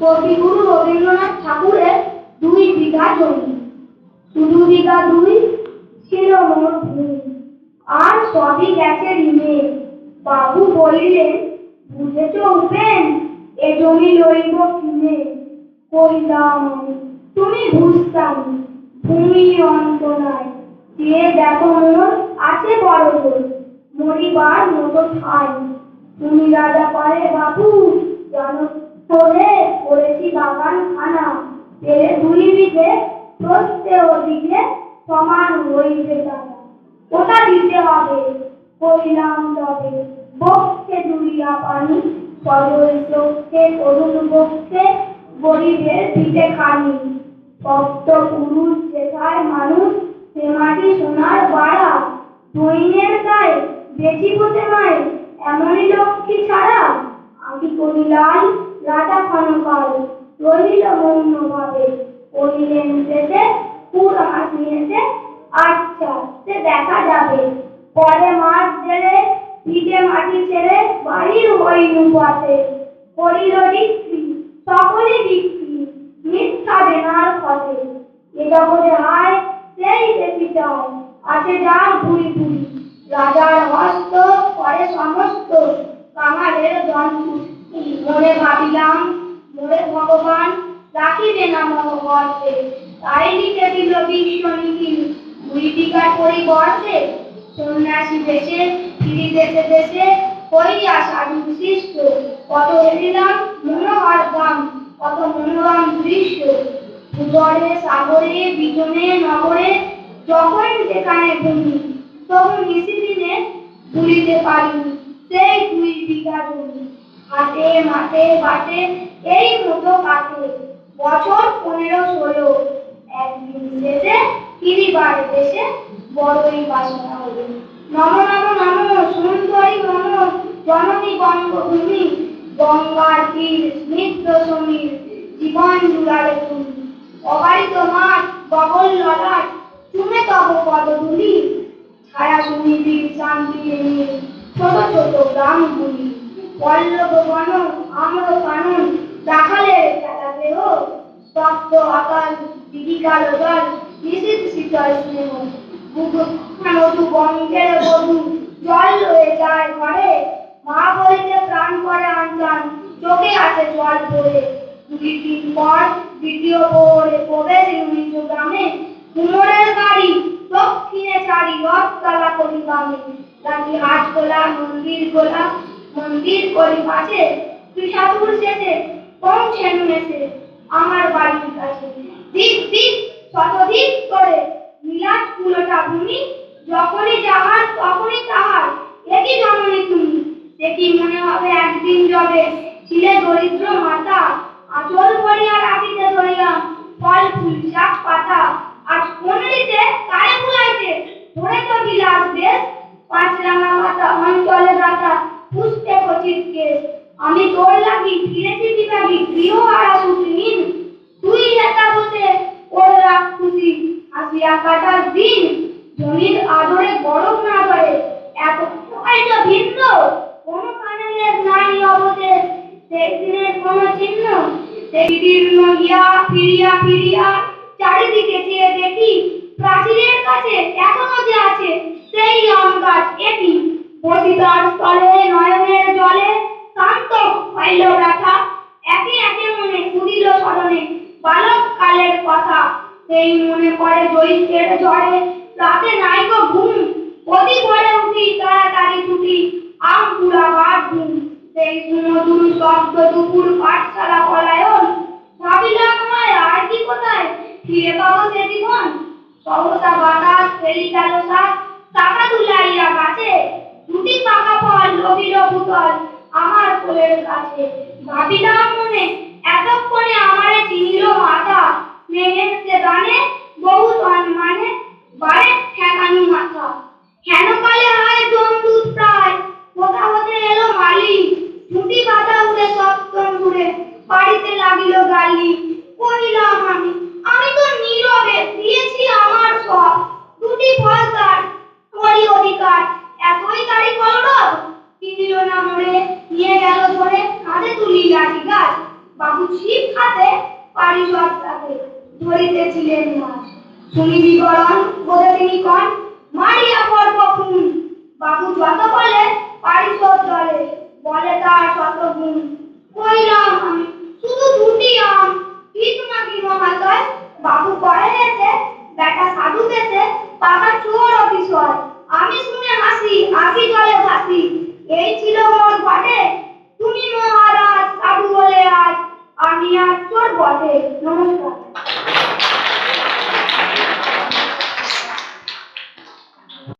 কবিগুরু রবীন্দ্রনাথ ঠাকুরের 2 বিঘা জমি, শুধু বিঘা 2 ছিল মোর ভূমি, আর সবই গেছে ঋণে। বাবু বলিলেন, বুঝেছ উপেন, এ জমি লইব কিনে। কইলাম, তুমি বুঝতাম, ভূমি অন্ত নাই, যে দেখো মোর আছে বড় জোর, মরিবার মতো ঠাই। তুমি রাজা পারে বাবু, জানো করে করেছি বাগান খানা, পেলে 2 বিঘে, প্রস্থে ওদিকে সমান হইবে জানা। ওটা দিতে হবে। কইলাম তবে, বক্ষে জুড়িয়া পানি, সজল চক্ষে করুণ বক্ষে, গরিবের পিঠে খানি। ভক্ত পুরুষ যেথায় মানুষ, সে মাটি সোনার বাড়া, দৈন্যের গায়ে বেচিব যে মায়, এমনই লক্ষ্মী ছাড়া। আমি করিলাম রাজা ক্ষণকাল, রহিল মৌন ভাবে। কহিলেন শেষে, খুব হাসিয়েছে, আচ্ছা সে দেখা যাবে। পরে মাস গেলে ভিটে মাটি ছেড়ে বাড়ির হইনু পথে। করিল বিক্রি, সকলই বিক্রি, মিথ্যা দেনার পথে। এ জগতে হায় সেই বেশি চায়, আছে যার ভুরি ভুরি। রাজার হস্ত করে সমস্ত, কাঙালের জন্তুষ্টি। মনে ভাবিলাম, মোরে ভগবান রাখিবে না মহবর্তে, তাই লিখে দিল বিশ্বনীতি 2 বিঘার পরিবর্তে। সন্ন্যাসী দেশে ফিরিতেছে দেশে, হইয়া সাধু শিষ্ট। কত হেরিলাম মনোহর গ্রাম, কত মনোরম দৃশ্য। ভূগর্ভে সাগরে বিজনে নগরে, যখন যেখানে ভূমি, তবু নিশিদিনে ভুলিতে পারিনি সেই 2 বিঘা জমি। হাটে মাঠে বাটে এই মতো কাটে, বছর 15-16। একদিন শেষে ফিরিবার দেশে বড়ই বাসনা হলো। নম নম নম সুন্দরী নম, জননী বঙ্গভূমি। গঙ্গার তীর স্নিগ্ধ সমীর, জীবন জুড়ালে তুমি। অবারিত মাঠ বগল ললাট, চুমে তব পদধূলি। ছায়া সুনিবিড় শান্তির নীড়, ছোট ছোট গ্রামগুলি। পল্লব বন আম্র কানন, রাখালের খেলা দেহ। স্তব্ধ আকাশ, দিঘিকাল জল, নিশীথ শীতল স্নেহ। মধু বঙ্গের বধূ, জল রয়ে যায় ঘরে। মা বলিতে প্রাণ করে আনচান, চোখে আসে জল ভরে। 2 দিন পর দ্বিতীয় প্রহরে প্রবেশ নিজ গ্রামে। কুমোরের বাড়ি দক্ষিণে চারি, রথতলা করি বামে। রাখি হাট গোলা, মন্দির গোলা, মন্দির করি পাশে। সাধুর শেষে পৌঁছেনু এসে আমার বাড়ির কাছে। দিক দিক শতদিক করে বিলাস পুরোটা ভূমি, যখনই যাহার তখনই তাহার। একই জননী তুমি, সে কি মনে হবে একদিন যবে ছিলে দরিদ্র মাতা। আঁচল ভরিয়া রাখিতে ধরিয়া ফল ফুল শাক পাতা। আজ কোনটিতে কারে ভুলাইতে ধরেছ বিলাস বেশ। 5 রাঙা মাথা অঞ্চলে দাতা, পুষতে খচিত কেশ। আমি তোর লাগি ফিরেছি বিভাগী, গৃহহারা সুখহীন। তুই একা বসে ওর রাগ খুশি, হাসিয়া কাটার দিন। জমির আদরে গরম না ধরে, এত হয়তো ভিন্ন। কোন কানেলের নাই অবদেশ, সেই দিনের কোন চিহ্ন। সেই দীর্ণ গিয়া ফিরিয়া ফিরিয়া চারিদিকে চেয়ে দেখি, প্রাচীরের কাছে এখনো যে আছে সেই আম গাছ একই। পতিতার স্থলে নয়নের জলে শান্ত হইল ব্যথা। একে একে মনে উদিল স্মরণে বালক কালের কথা। সেই মনে পড়ে জ্যৈষ্ঠের ঝড়ে, রাতে নাইকো ঘুম। অতি ভোরে উঠি তাড়াতাড়ি ছুটি, আম কুড়াবার ঘুম। সেই সুমধুর শব্দ দুপুর পাঠশালা পলায়ন। ভাবিলাম হয় আর কি কোথায় ফিরে পাবো সে জীবন। সহসা বাতাস ফেলি গেল সাত, টাকা তুলাইয়া গাছে। 2টি পাকা ফল রহিল ভূতল আমার কোলের কাছে। ভাবিলাম মনে, এতক্ষণে আমারে চিনিল মাতা। স্নেহের সে দানে বহু সম্মানে বারে ঠেকানো মাথা। হেনকালে হয় জমদূত প্রায়, কোথা হতে এলো মালি। ছুটি বাধা উড়ে সপ্তম দূরে, বাড়িতে লাগিল গালি। কহিলাম আমি তো নীরবে দিয়েছি আমার সব। 2টি ফল তার, তোরই অধিকার, এতই তারি কলরব। কিনিল না মোরে, নিয়ে গেল ধরে, কাঁধে তুলি লাঠি গাছ। বাবু ছিপ হাতে পারিষদ তাকে ধরিতেছিলেন মাছ। শুনি বিবরণ বোধে তিনি কন, মারিয়া পর্ব ফুল